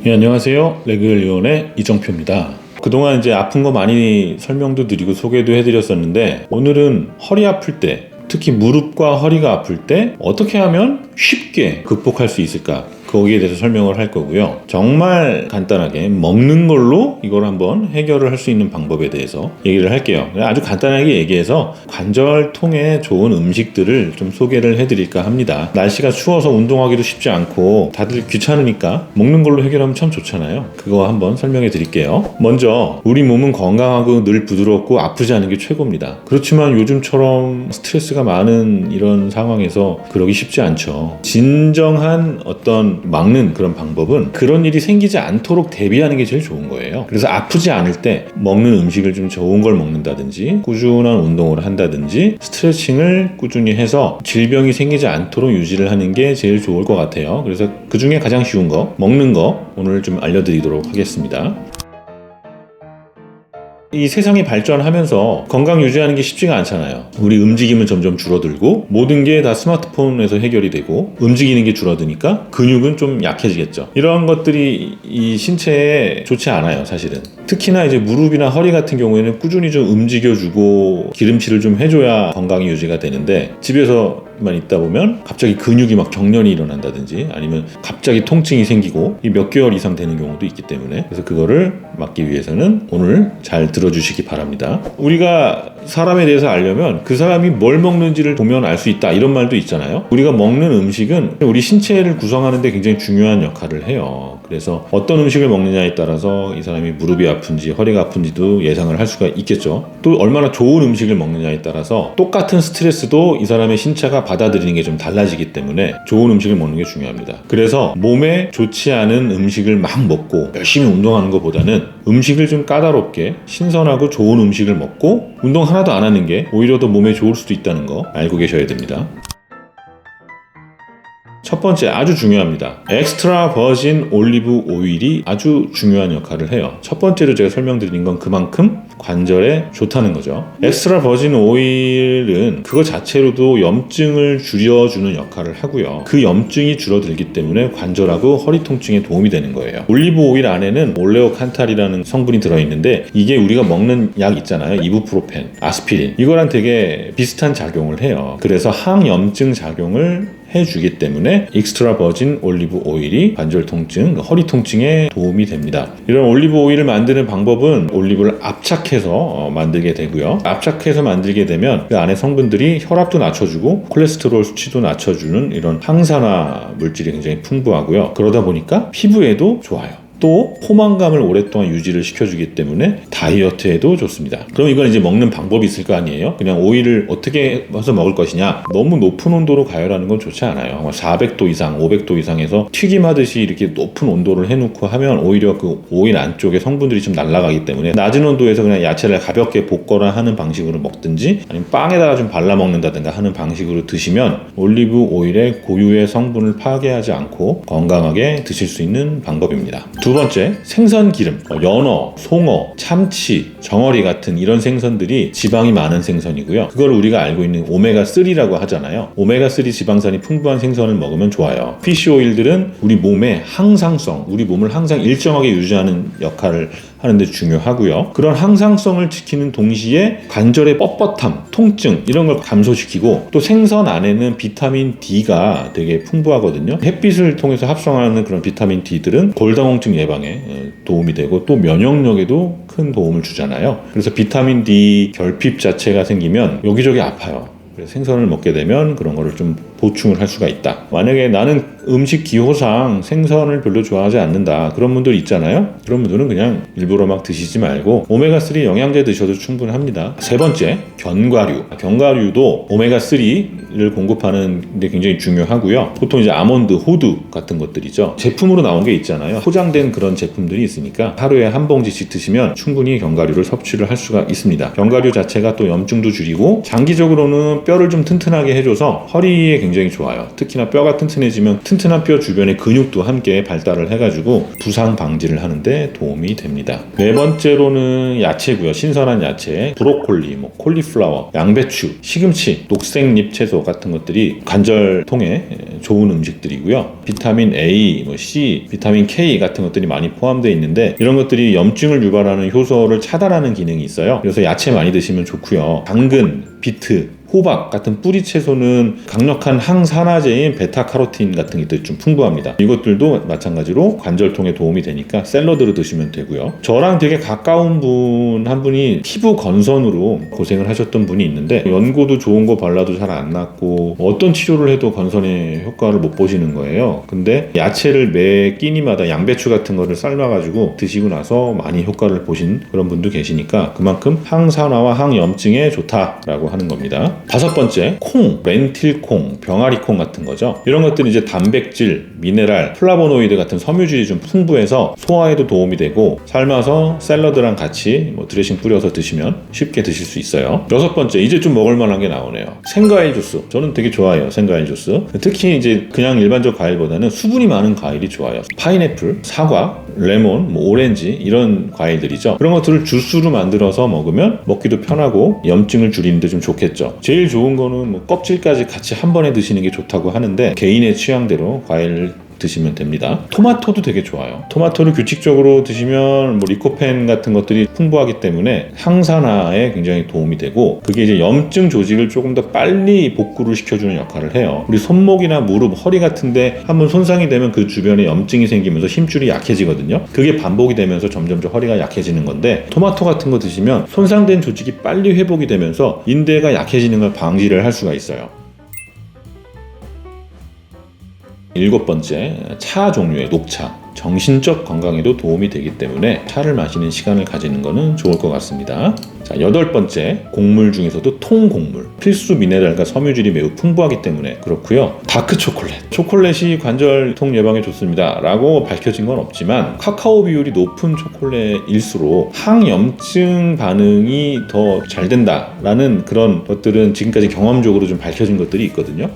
예, 안녕하세요. 레그얼리온의 이정표입니다. 그동안 이제 아픈 거 많이 설명도 드리고 소개도 해드렸었는데, 오늘은 허리 아플 때, 특히 무릎과 허리가 아플 때 어떻게 하면 쉽게 극복할 수 있을까? 거기에 대해서 설명을 할 거고요. 정말 간단하게 먹는 걸로 이걸 한번 해결을 할 수 있는 방법에 대해서 얘기를 할게요. 아주 간단하게 얘기해서 관절통에 좋은 음식들을 좀 소개를 해드릴까 합니다. 날씨가 추워서 운동하기도 쉽지 않고 다들 귀찮으니까 먹는 걸로 해결하면 참 좋잖아요. 그거 한번 설명해 드릴게요. 먼저 우리 몸은 건강하고 늘 부드럽고 아프지 않은 게 최고입니다. 그렇지만 요즘처럼 스트레스가 많은 이런 상황에서 그러기 쉽지 않죠. 진정한 어떤 막는 그런 방법은 그런 일이 생기지 않도록 대비하는 게 제일 좋은 거예요. 그래서 아프지 않을 때 먹는 음식을 좀 좋은 걸 먹는다든지 꾸준한 운동을 한다든지 스트레칭을 꾸준히 해서 질병이 생기지 않도록 유지를 하는 게 제일 좋을 것 같아요. 그래서 그 중에 가장 쉬운 거 먹는 거 오늘 좀 알려드리도록 하겠습니다. 이 세상이 발전하면서 건강 유지하는 게 쉽지가 않잖아요. 우리 움직임은 점점 줄어들고 모든 게 다 스마트폰에서 해결이 되고 움직이는 게 줄어드니까 근육은 좀 약해지겠죠. 이런 것들이 이 신체에 좋지 않아요, 사실은. 특히나 이제 무릎이나 허리 같은 경우에는 꾸준히 좀 움직여주고 기름칠을 좀 해줘야 건강이 유지가 되는데, 집에서만 있다 보면 갑자기 근육이 막 경련이 일어난다든지 아니면 갑자기 통증이 생기고 몇 개월 이상 되는 경우도 있기 때문에, 그래서 그거를 막기 위해서는 오늘 잘 들어주시기 바랍니다. 우리가 사람에 대해서 알려면 그 사람이 뭘 먹는지를 보면 알 수 있다, 이런 말도 있잖아요. 우리가 먹는 음식은 우리 신체를 구성하는 데 굉장히 중요한 역할을 해요. 그래서 어떤 음식을 먹느냐에 따라서 이 사람이 무릎이 아픈지 허리가 아픈지도 예상을 할 수가 있겠죠. 또 얼마나 좋은 음식을 먹느냐에 따라서 똑같은 스트레스도 이 사람의 신체가 받아들이는 게 좀 달라지기 때문에 좋은 음식을 먹는 게 중요합니다. 그래서 몸에 좋지 않은 음식을 막 먹고 열심히 운동하는 것보다는 음식을 좀 까다롭게 신선하고 좋은 음식을 먹고 운동 하나도 안 하는 게 오히려 더 몸에 좋을 수도 있다는 거 알고 계셔야 됩니다. 첫 번째, 아주 중요합니다. 엑스트라 버진 올리브 오일이 아주 중요한 역할을 해요. 첫 번째로 제가 설명드린 건 그만큼 관절에 좋다는 거죠. 엑스트라 버진 오일은 그거 자체로도 염증을 줄여주는 역할을 하고요. 그 염증이 줄어들기 때문에 관절하고 허리 통증에 도움이 되는 거예요. 올리브 오일 안에는 올레오칸탈이라는 성분이 들어있는데, 이게 우리가 먹는 약 있잖아요. 이부프로펜, 아스피린, 이거랑 되게 비슷한 작용을 해요. 그래서 항염증 작용을 해주기 때문에 엑스트라 버진 올리브 오일이 관절 통증, 허리 통증에 도움이 됩니다. 이런 올리브 오일을 만드는 방법은 올리브를 압착해서 만들게 되고요. 압착해서 만들게 되면 그 안에 성분들이 혈압도 낮춰주고 콜레스테롤 수치도 낮춰주는 이런 항산화 물질이 굉장히 풍부하고요. 그러다 보니까 피부에도 좋아요. 또 포만감을 오랫동안 유지를 시켜주기 때문에 다이어트에도 좋습니다. 그럼 이건 이제 먹는 방법이 있을 거 아니에요? 그냥 오일을 어떻게 해서 먹을 것이냐? 너무 높은 온도로 가열하는 건 좋지 않아요. 400도 이상, 500도 이상에서 튀김하듯이 이렇게 높은 온도를 해놓고 하면 오히려 그 오일 안쪽에 성분들이 좀 날아가기 때문에 낮은 온도에서 그냥 야채를 가볍게 볶거나 하는 방식으로 먹든지 아니면 빵에다가 좀 발라 먹는다든가 하는 방식으로 드시면 올리브 오일의 고유의 성분을 파괴하지 않고 건강하게 드실 수 있는 방법입니다. 두 번째, 생선 기름, 연어, 송어, 참치, 정어리 같은 이런 생선들이 지방이 많은 생선이고요. 그걸 우리가 알고 있는 오메가3라고 하잖아요. 오메가3 지방산이 풍부한 생선을 먹으면 좋아요. 피쉬 오일들은 우리 몸의 항상성, 우리 몸을 항상 일정하게 유지하는 역할을 하는데 중요하고요. 그런 항상성을 지키는 동시에 관절의 뻣뻣함, 통증 이런 걸 감소시키고, 또 생선 안에는 비타민 D가 되게 풍부하거든요. 햇빛을 통해서 합성하는 그런 비타민 D들은 골다공증 예방에 도움이 되고 또 면역력에도 큰 도움을 주잖아요. 그래서 비타민 D 결핍 자체가 생기면 여기저기 아파요. 그래서 생선을 먹게 되면 그런 거를 좀 보충을 할 수가 있다. 만약에 나는 음식 기호상 생선을 별로 좋아하지 않는다, 그런 분들 있잖아요. 그런 분들은 그냥 일부러 막 드시지 말고 오메가3 영양제 드셔도 충분합니다. 세 번째, 견과류. 견과류도 오메가3를 공급하는 데 굉장히 중요하고요. 보통 이제 아몬드, 호두 같은 것들이죠. 제품으로 나온 게 있잖아요. 포장된 그런 제품들이 있으니까 하루에 한 봉지씩 드시면 충분히 견과류를 섭취를 할 수가 있습니다. 견과류 자체가 또 염증도 줄이고 장기적으로는 뼈를 좀 튼튼하게 해줘서 허리에 굉장히 좋아요. 특히나 뼈가 튼튼해지면 튼튼한 뼈 주변의 근육도 함께 발달을 해가지고 부상 방지를 하는데 도움이 됩니다. 네 번째로는 야채고요. 신선한 야채, 브로콜리, 콜리플라워, 양배추, 시금치, 녹색잎 채소 같은 것들이 관절통에 좋은 음식들이고요. 비타민 A, C, 비타민 K 같은 것들이 많이 포함되어 있는데 이런 것들이 염증을 유발하는 효소를 차단하는 기능이 있어요. 그래서 야채 많이 드시면 좋고요. 당근, 비트, 호박 같은 뿌리 채소는 강력한 항산화제인 베타카로틴 같은 것들이 좀 풍부합니다. 이것들도 마찬가지로 관절통에 도움이 되니까 샐러드로 드시면 되고요. 저랑 되게 가까운 분 한 분이 피부 건선으로 고생을 하셨던 분이 있는데 연고도 좋은 거 발라도 잘 안 낫고 어떤 치료를 해도 건선의 효과를 못 보시는 거예요. 근데 야채를 매 끼니마다 양배추 같은 거를 삶아가지고 드시고 나서 많이 효과를 보신 그런 분도 계시니까 그만큼 항산화와 항염증에 좋다라고 하는 겁니다. 5번째, 콩, 렌틸콩, 병아리콩 같은 거죠. 이런 것들은 이제 단백질, 미네랄, 플라보노이드 같은 섬유질이 좀 풍부해서 소화에도 도움이 되고 삶아서 샐러드랑 같이 드레싱 뿌려서 드시면 쉽게 드실 수 있어요. 6번째, 이제 좀 먹을 만한 게 나오네요. 생과일 주스. 저는 되게 좋아해요. 생과일 주스. 특히 이제 그냥 일반적 과일보다는 수분이 많은 과일이 좋아요. 파인애플, 사과, 레몬, 오렌지 이런 과일들이죠. 그런 것들을 주스로 만들어서 먹으면 먹기도 편하고 염증을 줄이는데 좀 좋겠죠. 제일 좋은 거는 껍질까지 같이 한 번에 드시는 게 좋다고 하는데 개인의 취향대로 과일을 드시면 됩니다. 토마토도 되게 좋아요. 토마토를 규칙적으로 드시면 리코펜 같은 것들이 풍부하기 때문에 항산화에 굉장히 도움이 되고 그게 이제 염증 조직을 조금 더 빨리 복구를 시켜주는 역할을 해요. 우리 손목이나 무릎, 허리 같은데 한번 손상이 되면 그 주변에 염증이 생기면서 힘줄이 약해지거든요. 그게 반복이 되면서 점점 허리가 약해지는 건데 토마토 같은 거 드시면 손상된 조직이 빨리 회복이 되면서 인대가 약해지는 걸 방지를 할 수가 있어요. 7번째, 차 종류의 녹차. 정신적 건강에도 도움이 되기 때문에 차를 마시는 시간을 가지는 것은 좋을 것 같습니다. 자, 8번째, 곡물 중에서도 통곡물. 필수 미네랄과 섬유질이 매우 풍부하기 때문에 그렇고요. 다크 초콜릿. 초콜릿이 관절통 예방에 좋습니다 라고 밝혀진 건 없지만 카카오 비율이 높은 초콜릿일수록 항염증 반응이 더 잘 된다라는 그런 것들은 지금까지 경험적으로 좀 밝혀진 것들이 있거든요.